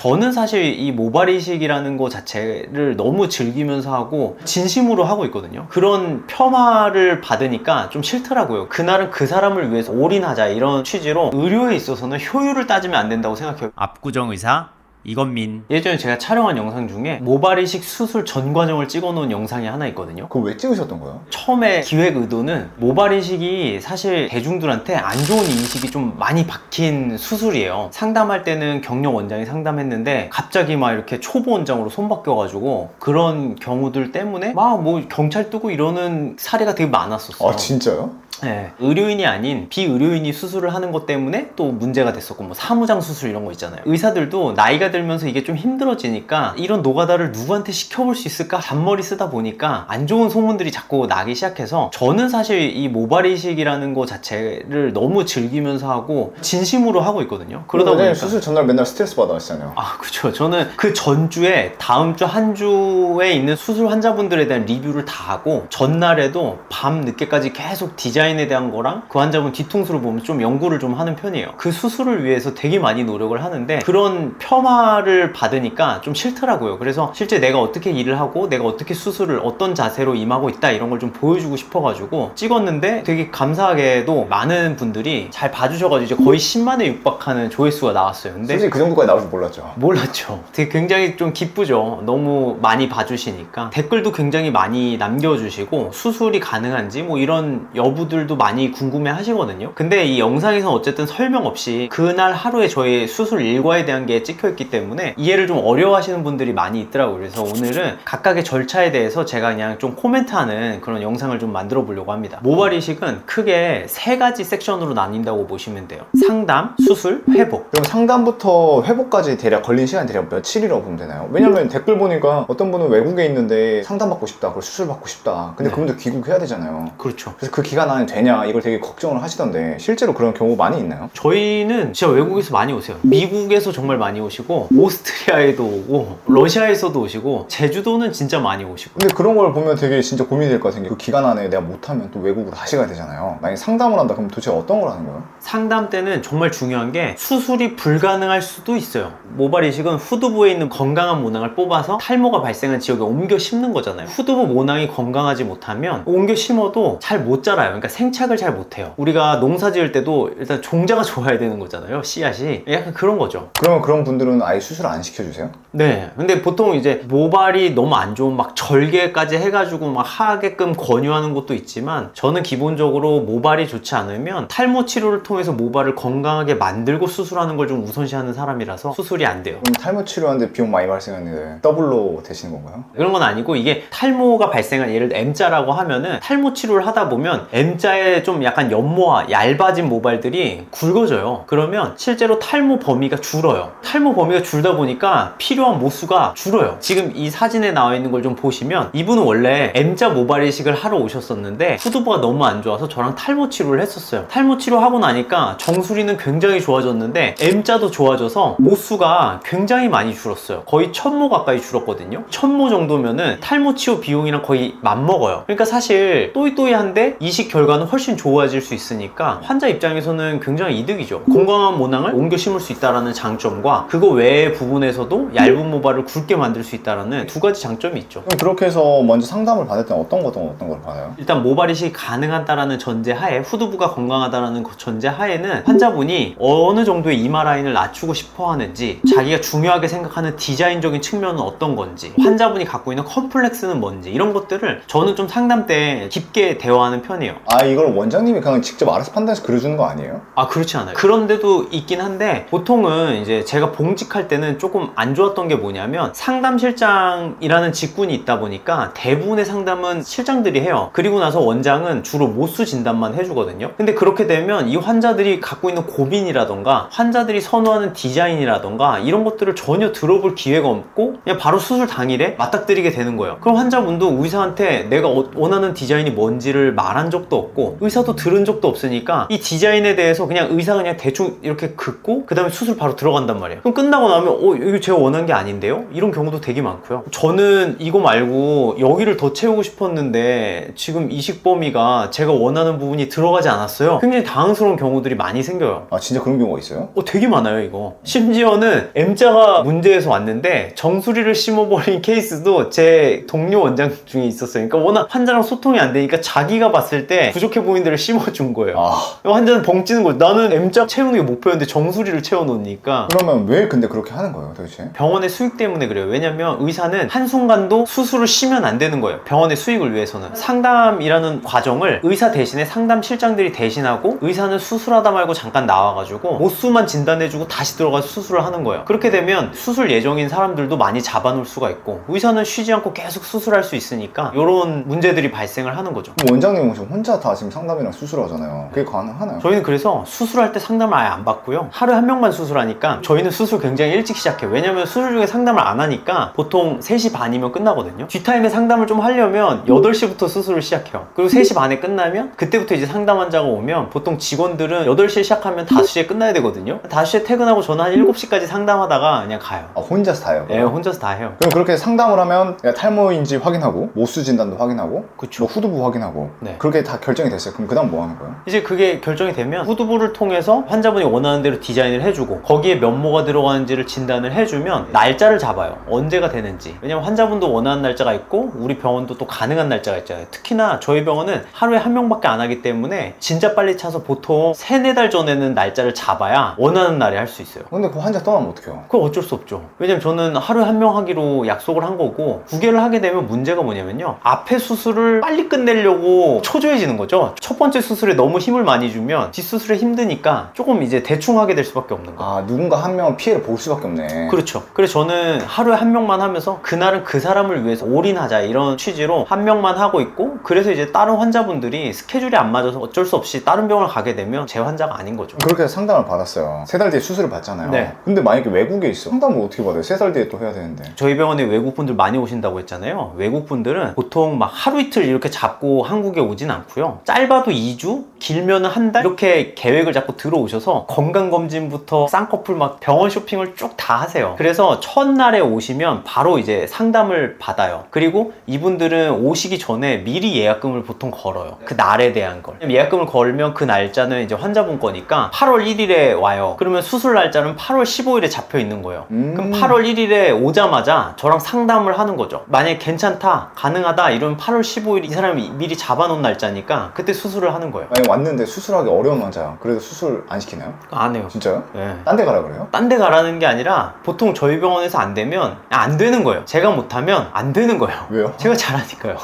저는 사실 이 모발 이식이라는 거 자체를 너무 즐기면서 하고 진심으로 하고 있거든요. 그런 폄하를 받으니까 좀 싫더라고요. 그날은 그 사람을 위해서 올인하자 이런 취지로 의료에 있어서는 효율을 따지면 안 된다고 생각해요. 압구정 의사 이건민. 예전에 제가 촬영한 영상 중에 모발 이식 수술 전 과정을 찍어 놓은 영상이 하나 있거든요. 그거 왜 찍으셨던 거예요? 처음에 기획 의도는 모발 이식이 사실 대중들한테 안 좋은 인식이 좀 많이 박힌 수술이에요. 상담할 때는 경력 원장이 상담했는데 갑자기 막 이렇게 초보 원장으로 손 바뀌어가지고 그런 경우들 때문에 막 뭐 경찰 뜨고 이러는 사례가 되게 많았었어요. 아 진짜요? 네, 의료인이 아닌 비의료인이 수술을 하는 것 때문에 또 문제가 됐었고, 뭐 사무장 수술 이런 거 있잖아요. 의사들도 나이가 들면서 이게 좀 힘들어지니까 이런 노가다를 누구한테 시켜볼 수 있을까 잔머리 쓰다 보니까 안 좋은 소문들이 자꾸 나기 시작해서, 저는 사실 이 모발 이식이라는 거 자체를 너무 즐기면서 하고 진심으로 하고 있거든요. 그러다 보니까 수술 전날 맨날 스트레스 받아하시잖아요. 아, 그쵸. 저는 그 전주에 다음 주 한 주에 있는 수술 환자분들에 대한 리뷰를 다 하고, 전날에도 밤 늦게까지 계속 디자인에 대한 거랑 그 환자분 뒤통수를 보면 좀 연구를 좀 하는 편이에요. 그 수술을 위해서 되게 많이 노력을 하는데 그런 폄하를 받으니까 좀 싫더라고요. 그래서 실제 내가 어떻게 일을 하고 내가 어떻게 수술을 어떤 자세로 임하고 있다 이런 걸 좀 보여주고 싶어가지고 찍었는데, 되게 감사하게도 많은 분들이 잘 봐주셔가지고 이제 거의 10만에 육박하는 조회수가 나왔어요. 근데 솔직히 그 정도까지 나올 줄 몰랐죠. 몰랐죠. 되게 굉장히 좀 기쁘죠. 너무 많이 봐주시니까. 댓글도 굉장히 많이 남겨주시고 수술이 가능한지 뭐 이런 여부들도 많이 궁금해 하시거든요. 근데 이 영상에서 어쨌든 설명 없이 그날 하루에 저의 수술 일과에 대한 게 찍혀있기 때문에 이해를 좀 어려워하시는 분들이 많이 있더라고요. 그래서 오늘은 각각의 절차에 대해서 제가 그냥 좀 코멘트하는 그런 영상을 좀 만들어 보려고 합니다. 모발 이식은 크게 3가지 섹션으로 나뉜다고 보시면 돼요. 상담, 수술, 회복. 그럼 상담부터 회복까지 대략 걸린 시간이 대략 며칠이라고 보면 되나요? 왜냐면 댓글 보니까 어떤 분은 외국에 있는데 상담받고 싶다, 그리고 수술 받고 싶다. 근데 네. 그분들 귀국해야 되잖아요. 그렇죠. 그래서 그 기간 안에 되냐 이걸 되게 걱정을 하시던데 실제로 그런 경우 많이 있나요? 저희는 진짜 외국에서 많이 오세요. 미국에서 정말 많이 오시고, 오스트리아에도 오고, 러시아에서도 오시고, 제주도는 진짜 많이 오시고. 근데 그런 걸 보면 되게 진짜 고민이 될 것 같은 게, 그 기간 안에 내가 못하면 또 외국으로 다시 가야 되잖아요. 만약에 상담을 한다 그럼 도대체 어떤 걸 하는 거예요? 상담 때는 정말 중요한 게 수술이 불가능할 수도 있어요. 모발 이식은 후두부에 있는 건강한 모낭을 뽑아서 탈모가 발생한 지역에 옮겨 심는 거잖아요. 후두부 모낭이 건강하지 못하면 옮겨 심어도 잘 못 자라요. 그러니까 생착을 잘 못해요. 우리가 농사 지을 때도 일단 종자가 좋아야 되는 거잖아요. 씨앗이. 약간 그런 거죠. 그러면 그런 분들은 아예 수술 안 시켜주세요? 네. 근데 보통 이제 모발이 너무 안 좋은 막 절개까지 해가지고 막 하게끔 권유하는 것도 있지만, 저는 기본적으로 모발이 좋지 않으면 탈모 치료를 통해서 모발을 건강하게 만들고 수술하는 걸 좀 우선시하는 사람이라서 수술이 안 돼요. 그럼 탈모 치료하는데 비용 많이 발생하는데 더블로 되시는 건가요? 그런 건 아니고, 이게 탈모가 발생한, 예를 들어 M자라고 하면은 탈모 치료를 하다 보면 M자에 좀 약간 연모와 얇아진 모발들이 굵어져요. 그러면 실제로 탈모 범위가 줄어요. 탈모 범위가 줄다 보니까 필요한 모수가 줄어요. 지금 이 사진에 나와 있는 걸 좀 보시면, 이분은 원래 M자 모발 이식을 하러 오셨었는데 후두부가 너무 안 좋아서 저랑 탈모 치료를 했었어요. 탈모 치료하고 나니까 정수리는 굉장히 좋아졌는데 M자도 좋아져서 모수가 굉장히 많이 줄었어요. 거의 1000모 가까이 줄었거든요. 1000모 정도면은 탈모 치료 비용이랑 거의 맞먹어요. 그러니까 사실 또이또이한데 이식 결과는 훨씬 좋아질 수 있으니까 환자 입장에서는 굉장히 이득이죠. 건강한 모낭을 옮겨 심을 수 있다는 장점과 그거 외의 부분에서도 얇은 모발을 굵게 만들 수 있다는 2가지 장점이 있죠. 그럼 그렇게 해서 먼저 상담을 받을 때는 어떤 걸 받아요? 일단 모발 이식이 가능하다라는 전제 하에, 후두부가 건강하다라는 전제 하에는 환자분이 어느 정도의 이마 라인을 낮추고 싶어 하는지, 자기가 중요하게 생각하는 디자인적인 측면은 어떤 건지, 환자분이 갖고 있는 컴플렉스는 뭔지, 이런 것들을 저는 좀 상담 때 깊게 대화하는 편이에요. 아 이걸 원장님이 그냥 직접 알아서 판단해서 그려주는 거 아니에요? 아, 그렇지 않아요. 그런 데도 있긴 한데, 보통은 이제 제가 봉직할 때는 조금 안 좋았던 게 뭐냐면, 상담실장이라는 직군이 있다 보니까 대부분의 상담은 실장들이 해요. 그리고 나서 원장은 주로 모수 진단만 해주거든요. 근데 그렇게 되면 이 환자들이 갖고 있는 고민이라던가 환자들이 선호하는 디자인이라던가 이런 것들을 전혀 들어볼 기회가 없고 그냥 바로 수술 당일에 맞닥뜨리게 되는 거예요. 그럼 환자분도 의사한테 내가 원하는 디자인이 뭔지를 말한 적도 없고 없고 의사도 들은 적도 없으니까 이 디자인에 대해서 그냥 의사가 그냥 대충 이렇게 긋고 그 다음에 수술 바로 들어간단 말이에요. 그럼 끝나고 나면 이거 제가 원한 게 아닌데요? 이런 경우도 되게 많고요. 저는 이거 말고 여기를 더 채우고 싶었는데 지금 이식 범위가 제가 원하는 부분이 들어가지 않았어요. 굉장히 당황스러운 경우들이 많이 생겨요. 아 진짜 그런 경우가 있어요? 되게 많아요 이거. 심지어는 M자가 문제에서 왔는데 정수리를 심어버린 케이스도 제 동료 원장 중에 있었어요. 그러니까 워낙 환자랑 소통이 안 되니까 자기가 봤을 때 부족해 보이는 데를 심어준 거예요. 환자는 벙찌는 거예요. 나는 M자 채우는 게 목표였는데 정수리를 채워놓으니까. 그러면 왜 근데 그렇게 하는 거예요 도대체? 병원의 수익 때문에 그래요. 왜냐면 의사는 한순간도 수술을 쉬면 안 되는 거예요. 병원의 수익을 위해서는. 상담이라는 과정을 의사 대신에 상담 실장들이 대신하고 의사는 수술하다 말고 잠깐 나와가지고 모수만 진단해주고 다시 들어가서 수술을 하는 거예요. 그렇게 되면 수술 예정인 사람들도 많이 잡아놓을 수가 있고 의사는 쉬지 않고 계속 수술할 수 있으니까 이런 문제들이 발생을 하는 거죠. 그럼 원장님은 지금 혼자 다 지금 상담이랑 수술하잖아요. 그게 가능하나요? 저희는 그래서 수술할 때 상담을 아예 안 받고요. 하루에 한 명만 수술하니까 저희는 수술 굉장히 일찍 시작해요. 왜냐면 수술 중에 상담을 안 하니까 보통 3시 반이면 끝나거든요. 뒷타임에 상담을 좀 하려면 8시부터 수술을 시작해요. 그리고 3시 반에 끝나면 그때부터 이제 상담 환자가 오면 보통 직원들은 8시에 시작하면 5시에 끝나야 되거든요. 5시에 퇴근하고 저는 한 7시까지 상담하다가 그냥 가요. 혼자서 다 해요? 네, 혼자서 다 해요. 그럼 그렇게 상담을 하면 탈모인지 확인하고 모수 진단도 확인하고 그쵸. 뭐 후두부 확인하고 네. 그렇게 다 결정이 됐어요. 그럼 그 다음 뭐 하는 거예요? 이제 그게 결정이 되면 후두부를 통해서 환자분이 원하는 대로 디자인을 해주고 거기에 면모가 들어가는지를 진단을 해주면 날짜를 잡아요. 언제가 되는지. 왜냐면 환자분도 원하는 날짜가 있고 우리 병원도 또 가능한 날짜가 있잖아요. 특히나 저희 병원은 하루에 한 명밖에 안 하기 때문에 진짜 빨리 차서 보통 3-4달 전에는 날짜를 잡아야 원하는 날에 할 수 있어요. 근데 그 환자 떠나면 어떡해요? 그거 어쩔 수 없죠. 왜냐면 저는 하루에 한 명 하기로 약속을 한 거고 9개를 하게 되면 문제가 뭐냐면요. 앞에 수술을 빨리 끝내려고 초조해지는 거죠. 첫 번째 수술에 너무 힘을 많이 주면 뒷수술에 힘드니까 조금 이제 대충 하게 될 수밖에 없는 거예요. 누군가 한 명은 피해를 볼 수밖에 없네. 그렇죠. 그래서 저는 하루에 한 명만 하면서 그날은 그 사람을 위해서 올인하자 이런 취지로 한 명만 하고 있고 그래서 이제 다른 환자분들이 스케줄이 안 맞아서 어쩔 수 없이 다른 병원을 가게 되면 제 환자가 아닌 거죠. 그렇게 해서 상담을 받았어요. 3달 뒤에 수술을 받잖아요. 네. 근데 만약에 외국에 있어. 상담을 어떻게 받아요? 3달 뒤에 또 해야 되는데. 저희 병원에 외국분들 많이 오신다고 했잖아요. 외국분들은 보통 막 하루 이틀 이렇게 잡고 한국에 오진 않고요. 짧아도 2주, 길면은 한 달 이렇게 계획을 잡고 들어오셔서 건강검진부터 쌍꺼풀 막 병원 쇼핑을 쭉 다 하세요. 그래서 첫날에 오시면 바로 이제 상담을 받아요. 그리고 이분들은 오시기 전에 미리 예약금을 보통 걸어요. 그 날에 대한 걸. 예약금을 걸면 그 날짜는 이제 환자분 거니까 8월 1일에 와요. 그러면 수술 날짜는 8월 15일에 잡혀 있는 거예요. 그럼 8월 1일에 오자마자 저랑 상담을 하는 거죠. 만약에 괜찮다, 가능하다 이러면 8월 15일 이 사람이 미리 잡아놓은 날짜니까 그때 수술을 하는 거예요. 만약에 왔는데 수술하기 어려운 환자야. 그래도 수술 안 시키나요? 안 해요. 진짜요? 네. 딴 데 가라 그래요? 딴 데 가라는 게 아니라 보통 저희 병원에서 안 되면 안 되는 거예요. 제가 못하면 안 되는 거예요. 왜요? 제가 잘하니까요.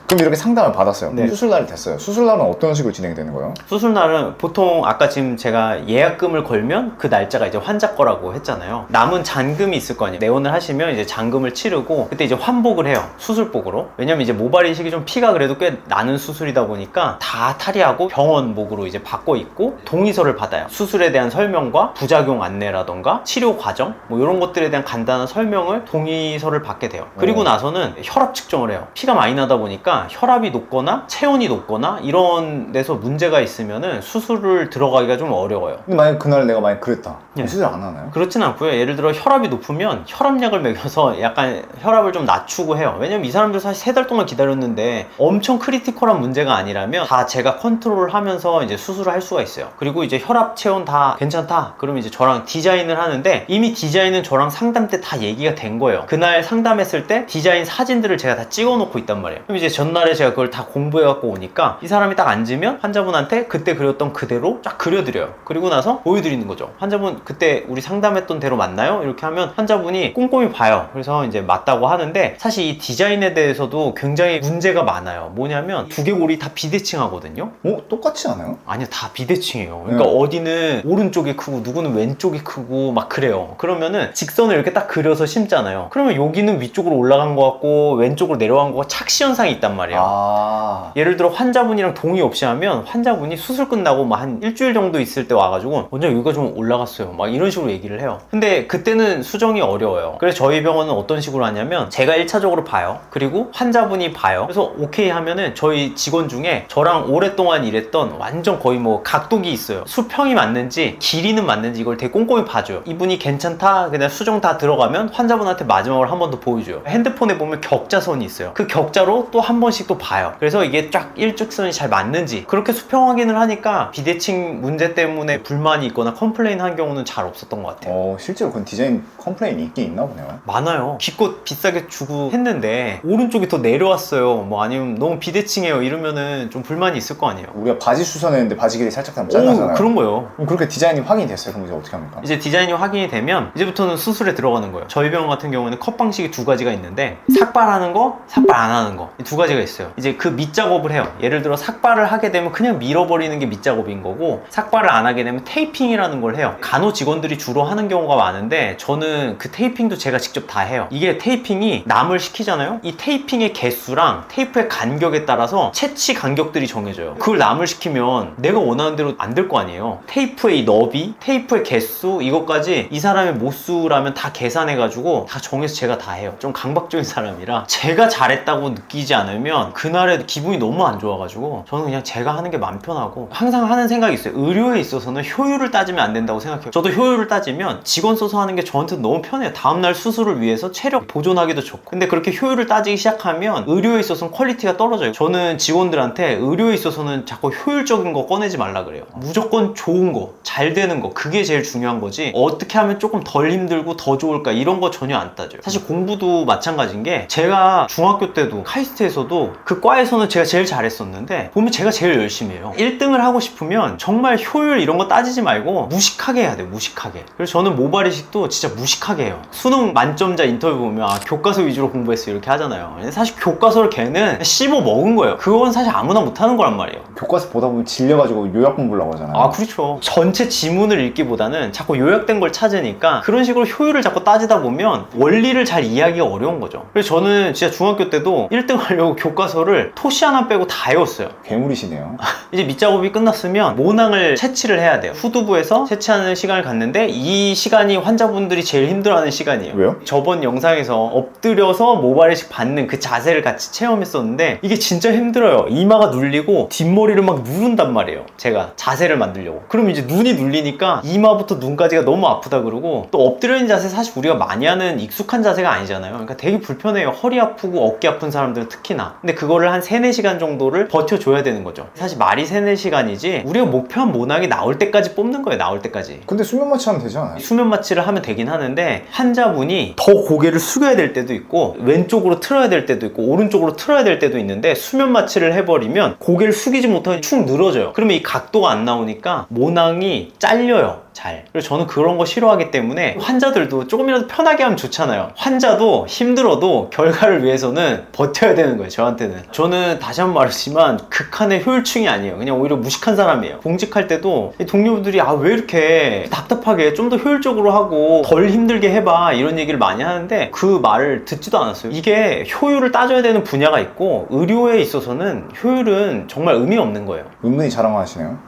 그럼 이렇게 상담을 받았어요. 네. 수술 날이 됐어요. 수술 날은 어떤 식으로 진행이 되는 거예요? 수술 날은 보통 아까 지금 제가 예약금을 걸면 그 날짜가 이제 환자 거라고 했잖아요. 남은 잔금이 있을 거 아니에요. 내원을 하시면 이제 잔금을 치르고 그때 이제 환복을 해요. 수술복으로. 왜냐면 이제 모발 이식이 좀 피가 그래도 꽤 나는 수술이다 보니까 다 탈의하고 병원복으로 이제 받고 있고 동의서를 받아요. 수술에 대한 설명과 부작용 안내라던가 치료 과정 뭐 이런 것들에 대한 간단한 설명을 동의서를 받게 돼요. 그리고 나서는 혈압 측정을 해요. 피가 많이 나다 보니까 혈압이 높거나 체온이 높거나 이런 데서 문제가 있으면은 수술을 들어가기가 좀 어려워요. 근데 만약에 그날 내가 만약 그랬다. 네. 수술 안 하나요? 그렇진 않고요. 예를 들어 혈압이 높으면 혈압약을 먹여서 약간 혈압을 좀 낮추고 해요. 왜냐면 이 사람들 사실 3달 동안 기다렸는데 엄청 크리티컬한 문제가 아니라면 다 제가 컨트롤을 하면서 이제 수술을 할 수가 있어요. 그리고 이제 혈압 체온 다 괜찮다. 그러면 이제 저랑 디자인을 하는데 이미 디자인은 저랑 상담 때 다 얘기가 된 거예요. 그날 상담했을 때 디자인 사진들을 제가 다 찍어 놓고 있단 말이에요. 그럼 이제 전날에 제가 그걸 다 공부해 갖고 오니까 이 사람이 딱 앉으면 환자분한테 그때 그렸던 그대로 쫙 그려드려요. 그리고 나서 보여드리는 거죠. 환자분 그때 우리 상담했던 대로 맞나요? 이렇게 하면 환자분이 꼼꼼히 봐요. 그래서 이제 맞다고 하는데 사실 이 디자인에 대해서도 굉장히 문제가 많아요. 뭐냐면 두개골이 다 비대칭 하거든요. 똑같지 않아요? 아니요, 다 비대칭이에요. 그러니까 어디는 오른쪽이 크고 누구는 왼쪽이 크고 막 그래요. 그러면은 직선을 이렇게 딱 그려서 심잖아요. 그러면 여기는 위쪽으로 올라간 것 같고 왼쪽으로 내려간 것 같고 착시 현상이 있단 말이에요. 예를 들어 환자분이랑 동의 없이 하면 환자분이 수술 끝나고 막 한 일주일 정도 있을 때 와가지고 원장 여기가 좀 올라갔어요. 막 이런 식으로 얘기를 해요. 근데 그때는 수정이 어려워요. 그래서 저희 병원은 어떤 식으로 하냐면 제가 1차적으로 봐요. 그리고 환자분이 봐요. 그래서 오케이 하면은 저희 직원 중에 중에 저랑 오랫동안 일했던 완전 거의 뭐 각도기 있어요. 수평이 맞는지 길이는 맞는지 이걸 되게 꼼꼼히 봐줘요. 이분이 괜찮다 그냥 수정 다 들어가면 환자분한테 마지막으로 한 번 더 보여줘요. 핸드폰에 보면 격자선이 있어요. 그 격자로 또 한 번씩 또 봐요. 그래서 이게 쫙 일직선이 잘 맞는지 그렇게 수평 확인을 하니까 비대칭 문제 때문에 불만이 있거나 컴플레인 한 경우는 잘 없었던 것 같아요. 실제로 그건 디자인 컴플레인이 있긴 있나 보네요. 많아요. 기껏 비싸게 주고 했는데 오른쪽이 더 내려왔어요. 뭐 아니면 너무 비대칭해요. 이러면은 좀 불만이 있을 거 아니에요. 우리가 바지 수선했는데 바지 길이 살짝 되면 잘라잖아요. 그런 거예요. 그럼 그렇게 디자인이 확인이 됐어요. 그럼 이제 어떻게 합니까? 이제 디자인이 확인이 되면 이제부터는 수술에 들어가는 거예요. 저희 병원 같은 경우는 컷 방식이 두 가지가 있는데 삭발하는 거, 삭발 안 하는 거, 이 두 가지가 있어요. 이제 그 밑작업을 해요. 예를 들어 삭발을 하게 되면 그냥 밀어버리는 게 밑작업인 거고, 삭발을 안 하게 되면 테이핑이라는 걸 해요. 간호 직원들이 주로 하는 경우가 많은데 저는 그 테이핑도 제가 직접 다 해요. 이게 테이핑이 남을 시키잖아요. 이 테이핑의 개수랑 테이프의 간격에 따라서 채취 간격들이 정해져요. 그걸 남을 시키면 내가 원하는 대로 안 될 거 아니에요. 테이프의 이 너비, 테이프의 개수, 이것까지 이 사람의 모수라면 다 계산해가지고 다 정해서 제가 다 해요. 좀 강박적인 사람이라 제가 잘했다고 느끼지 않으면 그날에 기분이 너무 안 좋아가지고 저는 그냥 제가 하는 게 마음 편하고, 항상 하는 생각이 있어요. 의료에 있어서는 효율을 따지면 안 된다고 생각해요. 저도 효율을 따지면 직원 써서 하는 게 저한테 너무 편해요. 다음날 수술을 위해서 체력 보존하기도 좋고. 근데 그렇게 효율을 따지기 시작하면 의료에 있어서는 퀄리티가 떨어져요. 저는 직원들한테 의료에 있어서는 자꾸 효율적인 거 꺼내지 말라 그래요. 무조건 좋은 거, 잘 되는 거, 그게 제일 중요한 거지 어떻게 하면 조금 덜 힘들고 더 좋을까 이런 거 전혀 안 따져요. 사실 공부도 마찬가지인 게, 제가 중학교 때도 카이스트에서도 그 과에서는 제가 제일 잘했었는데 보면 제가 제일 열심히 해요. 1등을 하고 싶으면 정말 효율 이런 거 따지지 말고 무식하게 해야 돼요. 무식하게. 그래서 저는 모발이식도 진짜 무식하게 해요. 수능 만점자 인터뷰 보면 교과서 위주로 공부했어요 이렇게 하잖아요. 근데 사실 교과서를 걔는 씹어 먹은 거예요. 그건 사실 아무나 못하는 거란 말이에요. 교과서 보다 보면 질려가지고 요약 공부라고 하잖아요. 아, 그렇죠. 전체 지문을 읽기보다는 자꾸 요약된 걸 찾으니까 그런 식으로 효율을 자꾸 따지다 보면 원리를 잘 이해하기가 어려운 거죠. 그래서 저는 진짜 중학교 때도 1등 하려고 교과서를 토시 하나 빼고 다 외웠어요. 괴물이시네요. 이제 밑작업이 끝났으면 모낭을 채취를 해야 돼요. 후두부에서 채취하는 시간을 갖는데 이 시간이 환자분들이 제일 힘들어하는 시간이에요. 왜요? 저번 영상에서 엎드려서 모발이식 받는 그 자세를 같이 체험했었는데 이게 진짜 힘들어요. 이마가 눌리고 뒷머리를 막 누른단 말이에요. 제가 자세를 만들려고. 그럼 이제 눈이 눌리니까 이마부터 눈까지가 너무 아프다 그러고, 또 엎드려 있는 자세 사실 우리가 많이 하는 익숙한 자세가 아니잖아요. 그러니까 되게 불편해요. 허리 아프고 어깨 아픈 사람들은 특히나. 근데 그거를 한 3-4시간 정도를 버텨줘야 되는 거죠. 사실 말이 3-4시간이지 우리가 목표한 모낭이 나올 때까지 뽑는 거예요. 나올 때까지. 근데 수면 마취하면 되지 않아요? 수면 마취를 하면 되긴 하는데 환자분이 더 고개를 숙여야 될 때도 있고 왼쪽으로 틀어야 될 때도 있고 오른쪽으로 틀어야 될 때도 있는데, 수면 마취를 해버리면 고개를 숙이지 못하게 축 늘어져요. 그러면 이 각도가 안 나오니까 모낭이 잘려요. 잘. 그래서 저는 그런 거 싫어하기 때문에 환자들도 조금이라도 편하게 하면 좋잖아요. 환자도 힘들어도 결과를 위해서는 버텨야 되는 거예요. 저한테는. 저는 다시 한번 말했지만 극한의 효율충이 아니에요. 그냥 오히려 무식한 사람이에요. 공직할 때도 동료분들이 왜 이렇게 답답하게 좀 더 효율적으로 하고 덜 힘들게 해봐 이런 얘기를 많이 하는데 그 말을 듣지도 않았어요. 이게 효율을 따져야 되는 분야가 있고 의료에 있어서는 효율은 정말 의미 없는 거예요. 은근히 자랑하시네요.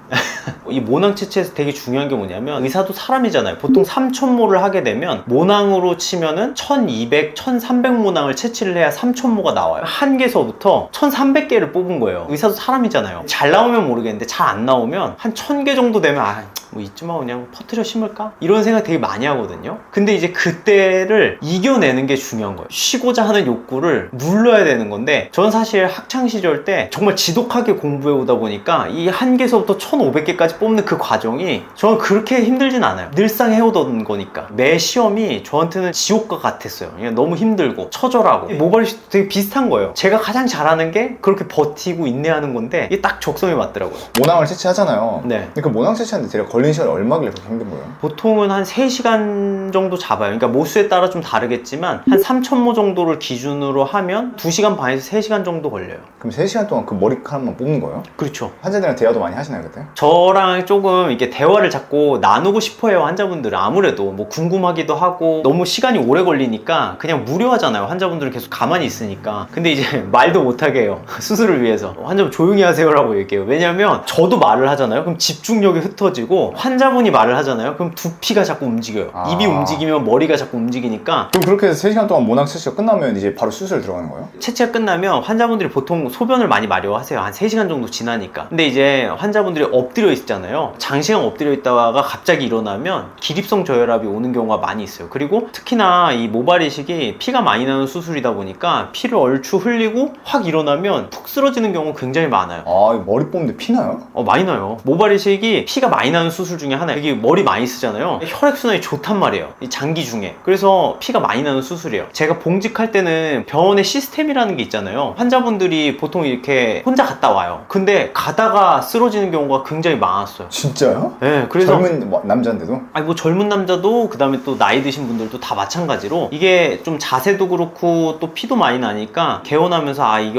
이 모낭 채취에서 되게 중요한 게 뭐냐면, 의사도 사람이잖아요. 보통 3,000모를 하게 되면 모낭으로 치면은 1,200, 1,300 모낭을 채취를 해야 3,000모가 나와요. 한 개서부터 1,300개를 뽑은 거예요. 의사도 사람이잖아요. 잘 나오면 모르겠는데 잘 안 나오면 한 1,000개 정도 되면 뭐 이쯤하고 그냥 퍼뜨려 심을까? 이런 생각 되게 많이 하거든요. 근데 이제 그때를 이겨내는 게 중요한 거예요. 쉬고자 하는 욕구를 눌러야 되는 건데, 저는 사실 학창시절 때 정말 지독하게 공부해 오다 보니까 이 한 개서부터 1,500개까지 뽑는 그 과정이 저는 그렇게 힘들진 않아요. 늘상 해오던 거니까. 매 시험이 저한테는 지옥과 같았어요. 그냥 너무 힘들고 처절하고. 모발이식도 되게 비슷한 거예요. 제가 가장 잘하는 게 그렇게 버티고 인내하는 건데 이게 딱 적성에 맞더라고요. 모낭을 채취하잖아요. 네. 그러니까 모낭 채취하는데 대략 걸리는 시간이 얼마길래 그렇게 힘든 거예요? 보통은 한 3시간 정도 잡아요. 그러니까 모수에 따라 좀 다르겠지만 한 3,000모 정도를 기준으로 하면 2시간 반에서 3시간 정도 걸려요. 그럼 3시간 동안 그 머리카락만 뽑는 거예요? 그렇죠. 환자들이랑 대화도 많이 하시나요 그때? 저랑 조금 이렇게 대화를 자꾸 나누고 싶어 해요. 환자분들은 아무래도 뭐 궁금하기도 하고 너무 시간이 오래 걸리니까 그냥 무료하잖아요. 환자분들은 계속 가만히 있으니까. 근데 이제 말도 못하게 해요. 수술을 위해서 환자분 조용히 하세요라고 얘기해요. 왜냐면 저도 말을 하잖아요. 그럼 집중력이 흩어지고 아니고 환자분이 말을 하잖아요. 그럼 두피가 자꾸 움직여요. 아. 입이 움직이면 머리가 자꾸 움직이니까. 그럼 그렇게 해서 3시간 동안 모낭 채취가 끝나면 이제 바로 수술 들어가는 거예요? 채취가 끝나면 환자분들이 보통 소변을 많이 마려워하세요. 한 3시간 정도 지나니까. 근데 이제 환자분들이 엎드려 있잖아요. 장시간 엎드려 있다가 갑자기 일어나면 기립성 저혈압이 오는 경우가 많이 있어요. 그리고 특히나 이 모발 이식이 피가 많이 나는 수술이다 보니까 피를 얼추 흘리고 확 일어나면 푹 쓰러지는 경우가 굉장히 많아요. 아, 이거 머리 뽑는데 피나요? 많이 나요. 모발 이식이 피가 많이 나는 수술 중에 하나예요. 이게 머리 많이 쓰잖아요. 혈액순환이 좋단 말이에요. 이 장기 중에. 그래서 피가 많이 나는 수술이에요. 제가 봉직할 때는 병원의 시스템이라는 게 있잖아요. 환자분들이 보통 이렇게 혼자 갔다 와요. 근데 가다가 쓰러지는 경우가 굉장히 많았어요. 진짜요? 네, 그래서 젊은 남자인데도? 아니 뭐 젊은 남자도 그 다음에 또 나이 드신 분들도 다 마찬가지로 이게 좀 자세도 그렇고 또 피도 많이 나니까 개원하면서 아 이게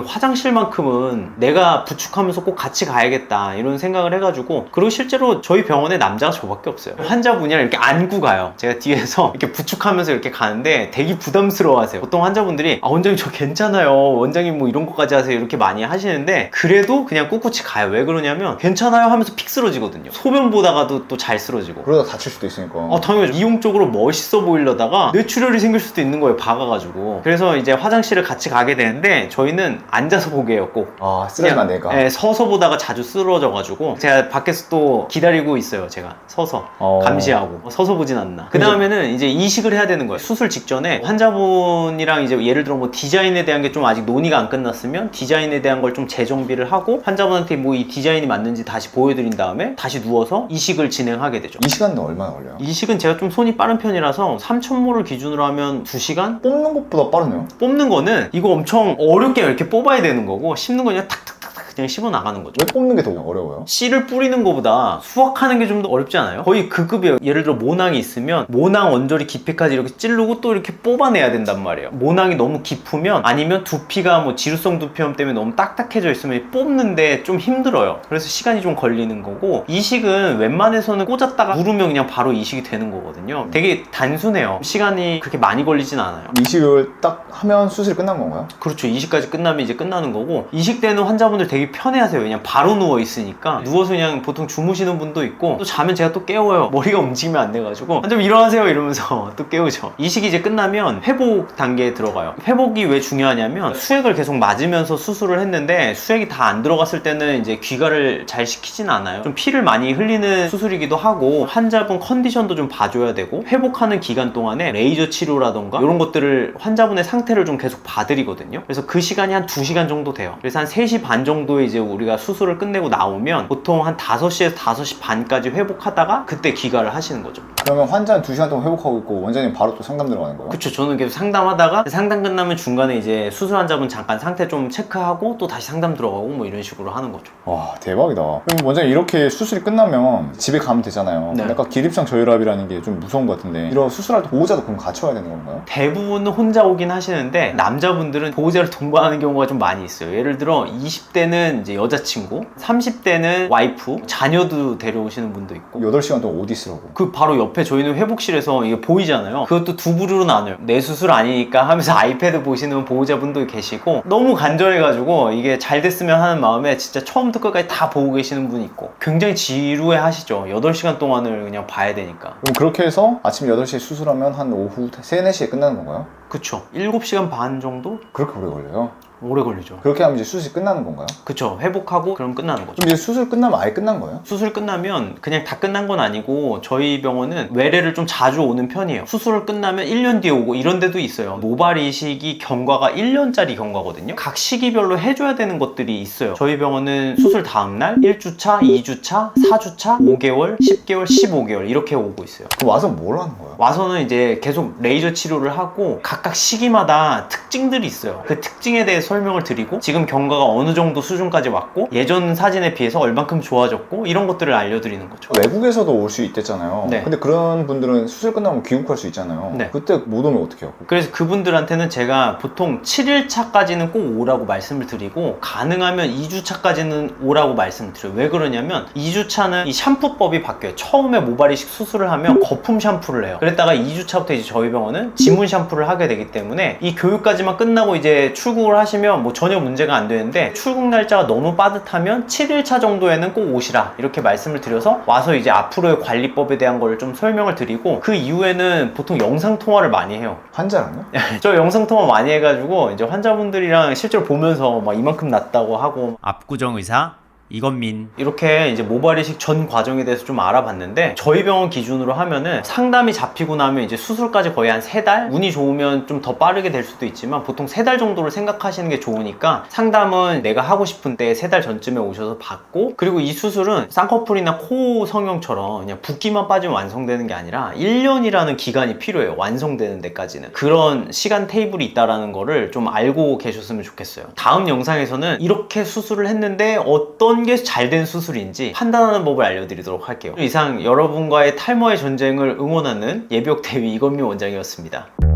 화장실만큼은 내가 부축하면서 꼭 같이 가야겠다 이런 생각을 해가지고 그리고 실제로 저희 병원에 남자가 저밖에 없어요. 환자분이랑 이렇게 안고 가요. 제가 뒤에서 이렇게 부축하면서 이렇게 가는데 되게 부담스러워 하세요. 보통 환자분들이 아 원장님 저 괜찮아요. 원장님 뭐 이런 것까지 하세요. 이렇게 많이 하시는데 그래도 그냥 꿋꿋이 가요. 왜 그러냐면 괜찮아요 하면서 픽 쓰러지거든요. 소변 보다가도 또 잘 쓰러지고. 그러다 다칠 수도 있으니까. 당연히 이용적으로 멋있어 보이려다가 뇌출혈이 생길 수도 있는 거예요. 박아가지고. 그래서 이제 화장실을 같이 가게 되는데 저희는 앉아서 보게 해요. 꼭. 아, 쓰러지면 안 되니까. 네, 서서 보다가 자주 쓰러져가지고 제가 밖에서 또 기다리고 있어요. 제가 서서 감시하고 서서 보진 않나. 그 다음에는 이제 이식을 해야 되는 거예요. 수술 직전에 환자분이랑 이제 예를 들어 뭐 디자인에 대한 게 좀 아직 논의가 안 끝났으면 디자인에 대한 걸 좀 재정비를 하고 환자분한테 뭐 이 디자인이 맞는지 다시 보여드린 다음에 다시 누워서 이식을 진행하게 되죠. 이 시간은 얼마나 걸려요? 이식은 제가 좀 손이 빠른 편이라서 3,000모를 기준으로 하면 2시간? 뽑는 것보다 빠르네요. 뽑는 거는 이거 엄청 어렵게 이렇게 뽑아야 되는 거고 씹는 건 그냥 탁탁탁탁 그냥 씹어 나가는 거죠. 왜 뽑는 게 더 어려워요? 씨를 뿌리는 것보다 수확하는 게 좀 더 어렵지 않아요? 거의 그 급이에요. 예를 들어 모낭이 있으면 모낭 언저리 깊이까지 이렇게 찌르고 또 이렇게 뽑아내야 된단 말이에요. 모낭이 너무 깊으면 아니면 두피가 뭐 지루성 두피염 때문에 너무 딱딱해져 있으면 뽑는데 좀 힘들어요. 그래서 시간이 좀 걸리는 거고 이식은 웬만해서는 꽂았다가 누르면 그냥 바로 이식이 되는 거거든요. 되게 단순해요. 시간이 그렇게 많이 걸리진 않아요. 이식을 딱 하면 수술이 끝난 건가요? 그렇죠. 이식까지 끝나면 이제 끝나는 거고 이식 때는 환자분들 되게 편해하세요. 왜냐면 바로 누워 있으니까 누워서 그냥 보통 주무시는 분도 있고 또 자면 제가 또 깨워요. 머리가 움직이면 안 돼가지고 좀 일어나세요 이러면서 또 깨우죠. 이식이 이제 끝나면 회복 단계에 들어가요. 회복이 왜 중요하냐면 수액을 계속 맞으면서 수술을 했는데 수액이 다 안 들어갔을 때는 이제 귀가를 잘 시키진 않아요. 좀 피를 많이 흘리는 수술이기도 하고 환자분 컨디션도 좀 봐줘야 되고 회복하는 기간 동안에 레이저 치료라던가 이런 것들을 환자분의 상태를 좀 계속 봐드리거든요. 그래서 그 시간이 한 2시간 정도 돼요. 그래서 한 3시 반 정도에 이제 우리가 수술을 끝내고 나오면 보통 한 5시에서 5시 반까지 회복하다가 그때 귀가를 하시는 거죠. 그러면 환자는 2시간 동안 회복하고 있고 원장님 바로 또 상담 들어가는 거예요? 그쵸. 저는 계속 상담하다가 상담 끝나면 중간에 이제 수술 환자분 잠깐 상태 좀 체크하고 또 다시 상담 들어가고 뭐 이런 식으로 하는 거죠. 와, 대박이다. 그럼 원장님 이렇게 수술이 끝나면 집에 가면 되잖아요. 네. 약간 기립성 저혈압이라는 게 좀 무서운 것 같은데 이런 수술할 때 보호자도 그럼 같이 와야 되는 건가요? 대부분은 혼자 오긴 하시는데 남자분들은 보호자를 동반하는 경우가 좀 많이 있어요. 예를 들어 20대는 이제 여자친구, 30대는 와이프, 자녀도 데려오시는 분도 있고 8시간 동안 어디 있으라고? 그 바로 옆에 저희는 회복실에서 이게 보이잖아요. 그것도 두 부류로 나눠요. 내 수술 아니니까 하면서 아이패드 보시는 보호자분도 계시고 너무 간절해가지고 이게 잘 됐으면 하는 마음에 진짜 처음부터 끝까지 다 보고 계시는 분이 있고 굉장히 지루해 하시죠. 8시간 동안을 그냥 봐야 되니까. 그럼 그렇게 해서 아침 8시에 수술하면 한 오후 3, 4시에 끝나는 건가요? 그쵸. 7시간 반 정도? 그렇게 오래 걸려요? 오래 걸리죠. 그렇게 하면 이제 수술이 끝나는 건가요? 그쵸. 회복하고 그럼 끝나는 거죠. 그럼 이제 수술 끝나면 아예 끝난 거예요? 수술 끝나면 그냥 다 끝난 건 아니고 저희 병원은 외래를 좀 자주 오는 편이에요. 수술을 끝나면 1년 뒤에 오고 이런 데도 있어요. 모발 이식이 경과가 1년짜리 경과거든요. 각 시기별로 해줘야 되는 것들이 있어요. 저희 병원은 수술 다음날 1주차, 2주차, 4주차, 5개월, 10개월, 15개월 이렇게 오고 있어요. 그럼 와서 뭘 하는 거예요? 와서는 이제 계속 레이저 치료를 하고 각각 시기마다 특징들이 있어요. 그 특징에 대해 설명을 드리고 지금 경과가 어느 정도 수준까지 왔고 예전 사진에 비해서 얼만큼 좋아졌고 이런 것들을 알려드리는 거죠. 외국에서도 올 수 있댔잖아요. 네. 근데 그런 분들은 수술 끝나면 귀국할 수 있잖아요. 네. 그때 못 오면 어떻게 하고? 그래서 그분들한테는 제가 보통 7일차까지는 꼭 오라고 말씀을 드리고 가능하면 2주차까지는 오라고 말씀을 드려요. 왜 그러냐면 2주차는 이 샴푸법이 바뀌어요. 처음에 모발 이식 수술을 하면 거품 샴푸를 해요. 그랬다가 2주차부터 이제 저희 병원은 지문 샴푸를 하게 되기 때문에 이 교육까지만 끝나고 이제 출국을 하시면 하시면 뭐 전혀 문제가 안 되는데 출국 날짜가 너무 빠듯하면 7일차 정도에는 꼭 오시라 이렇게 말씀을 드려서 와서 이제 앞으로의 관리법에 대한 걸 좀 설명을 드리고 그 이후에는 보통 영상 통화를 많이 해요. 환자랑요? 저 영상 통화 많이 해가지고 이제 환자분들이랑 실제로 보면서 막 이만큼 났다고 하고 압구정 의사 이건민. 이렇게 이제 모발 이식 전 과정에 대해서 좀 알아봤는데 저희 병원 기준으로 하면은 상담이 잡히고 나면 이제 수술까지 거의 한 3달? 운이 좋으면 좀 더 빠르게 될 수도 있지만 보통 3달 정도를 생각하시는 게 좋으니까 상담은 내가 하고 싶은 때 3달 전쯤에 오셔서 받고 그리고 이 수술은 쌍꺼풀이나 코 성형처럼 그냥 붓기만 빠지면 완성되는 게 아니라 1년이라는 기간이 필요해요. 완성되는 데까지는. 그런 시간 테이블이 있다는 거를 좀 알고 계셨으면 좋겠어요. 다음 영상에서는 이렇게 수술을 했는데 어떤 게 잘 된 수술인지 판단하는 법을 알려드리도록 할게요. 이상 여러분과의 탈모의 전쟁을 응원하는 예비역 대위 이건민 원장이었습니다.